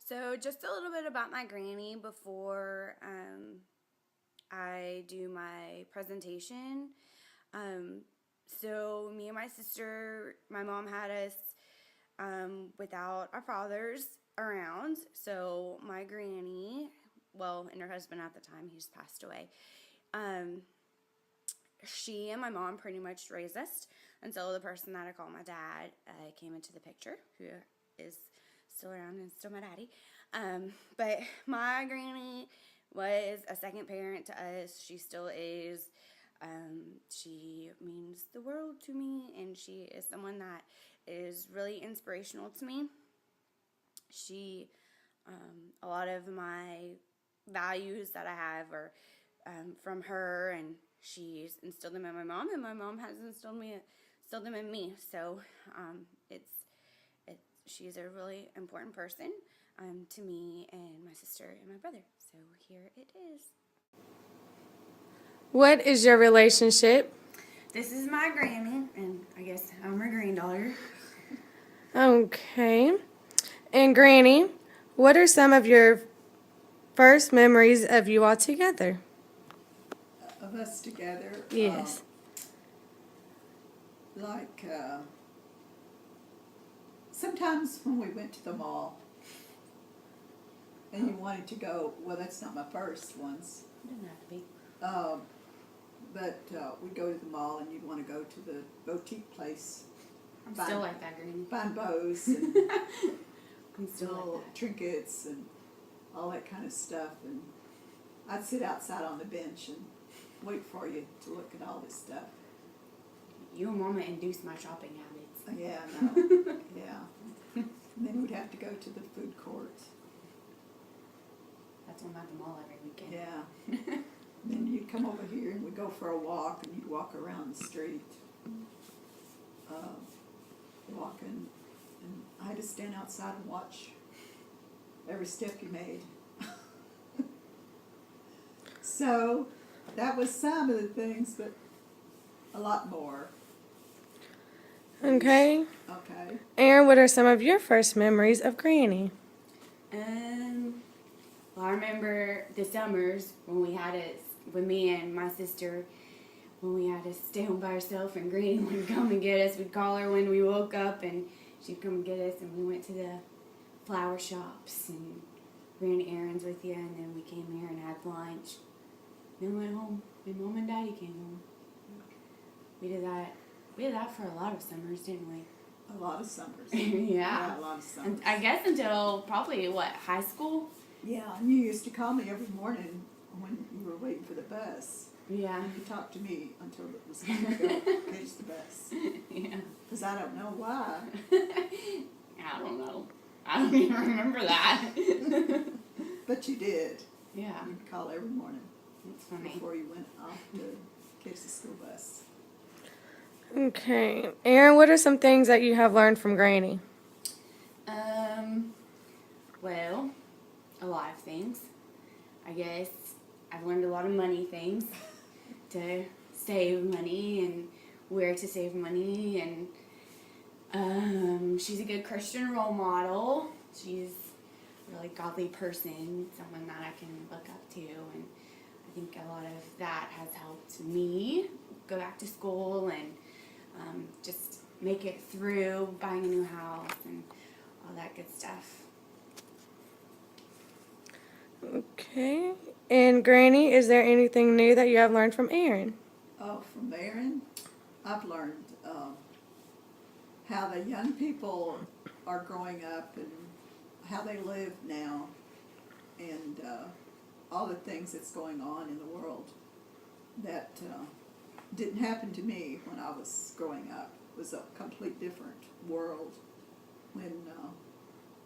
So, just a little bit about my granny before I do my presentation. Um, so, me and my sister, my mom had us without our fathers around. So, my granny, well, and her husband at the time, he just passed away. Um, she and my mom pretty much raised us until the person that I call my dad came into the picture, who is still around and still my daddy. But my granny was a second parent to us. She still is. She means the world to me, and she is someone that is really inspirational to me. She, a lot of my values that I have are from her, and she's instilled them in my mom, and my mom has instilled them in me. So it's she's a really important person to me and my sister and my brother. So here it is. What is your relationship? This is my granny, and I guess I'm her granddaughter. Okay. And Granny, what are some of your first memories of you all together? Of us together. Yes. Sometimes when we went to the mall and you wanted to go, well, that's not my first ones, It doesn't have to be. but we'd go to the mall and you'd want to go to the boutique place, I'm Fine. still like that, granny. find bows and I'm still little like that. trinkets and all that kind of stuff. And I'd sit outside on the bench and wait for you to look at all this stuff. You and Mama induced my shopping habits. Yeah, no, yeah. And then we'd have to go to the food court. That's when I'm at the mall every weekend. Yeah. Then you'd come over here and we'd go for a walk and you'd walk around the street, walking, and I had to stand outside and watch every step you made. So that was some of the things, but a lot more. Okay. Okay. Aaron, what are some of your first memories of Granny? Well, I remember the summers when we had it, with me and my sister, when we had to stay home by ourselves, and Granny would come and get us. We'd call her when we woke up, and she'd come and get us, and we went to the flower shops and ran errands with you, and then we came here and had lunch. Then went home, and Mom and Daddy came home. We did that. We did that for a lot of summers, didn't we? A lot of summers. Yeah. A lot of summers. I guess until probably, high school? Yeah, and you used to call me every morning when you were waiting for the bus. Yeah. And you talked to me until it was time to go catch the bus. Yeah. Because I don't know why. I don't know. I don't even remember that. But you did. Yeah. You'd call every morning It's funny. before you went off to catch the school bus. Okay. Aaron, what are some things that you have learned from Granny? Well, a lot of things. I guess I've learned a lot of money things. To save money and where to save money, and she's a good Christian role model. She's a really godly person, someone that I can look up to, and I think a lot of that has helped me go back to school and just make it through buying a new house and all that good stuff. Okay. And Granny, is there anything new that you have learned from Aaron? Oh, from Aaron, I've learned how the young people are growing up and how they live now, and all the things that's going on in the world that didn't happen to me when I was growing up. It was a complete different world when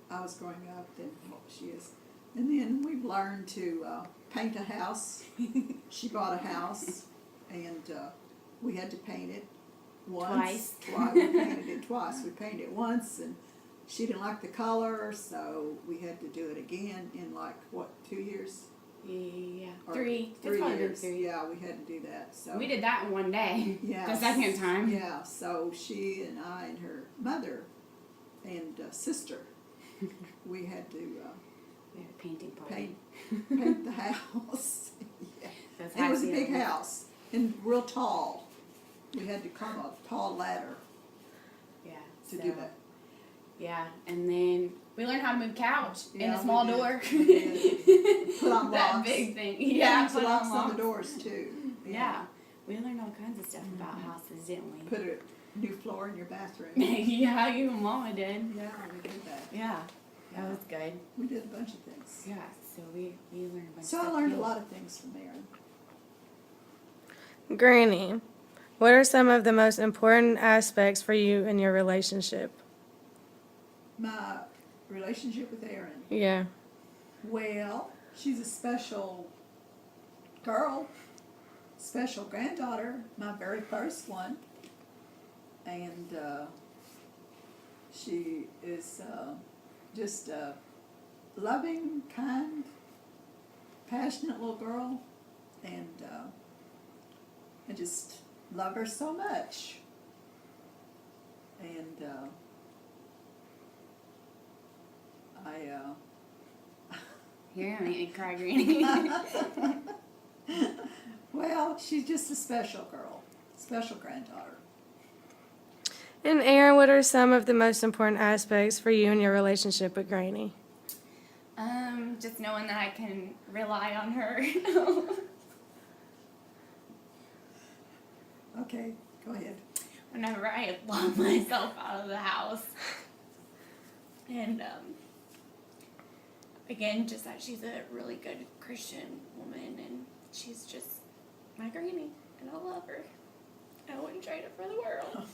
I was growing up than what she is. And then we've learned to paint a house. She bought a house, and we had to paint it once. Twice. We painted it twice. We painted it once, and she didn't like the color, so we had to do it again in 2 years? Yeah, Or 3. It's 3 probably been years. 3. Yeah, we had to do that. So We did that in one day. yeah, The second time. Yeah, so she and I and her mother and sister we had to We had a painting party. paint the house. Yeah. That's It was a happy big hour. house and real tall. We had to climb a tall ladder Yeah. to so, do that. Yeah, and then we learned how to move couch in Yeah, a small we did. door. We did. Put on That locks. big thing. Yeah, Yeah, put locks on the doors too. Yeah. We learned all kinds of stuff about houses, didn't we? Put a new floor in your bathroom. Yeah, you and Mama did. Yeah, we did that. Yeah, that was good. We did a bunch of things. Yeah, so we learned a bunch So of I stuff. learned a too. lot of things from Aaron. Granny, what are some of the most important aspects for you in your relationship? My relationship with Aaron. Yeah. Well, she's a special girl, special granddaughter, my very first one. And she is just a loving, kind, passionate little girl. And I just love her so much. And You're gonna make me cry, Granny. well, she's just a special girl, special granddaughter. And Aaron, what are some of the most important aspects for you in your relationship with Granny? Just knowing that I can rely on her. Okay, go ahead. Whenever I lock myself out of the house. And again, just that she's a really good Christian woman, and she's just my granny, and I love her. I wouldn't trade it for the world.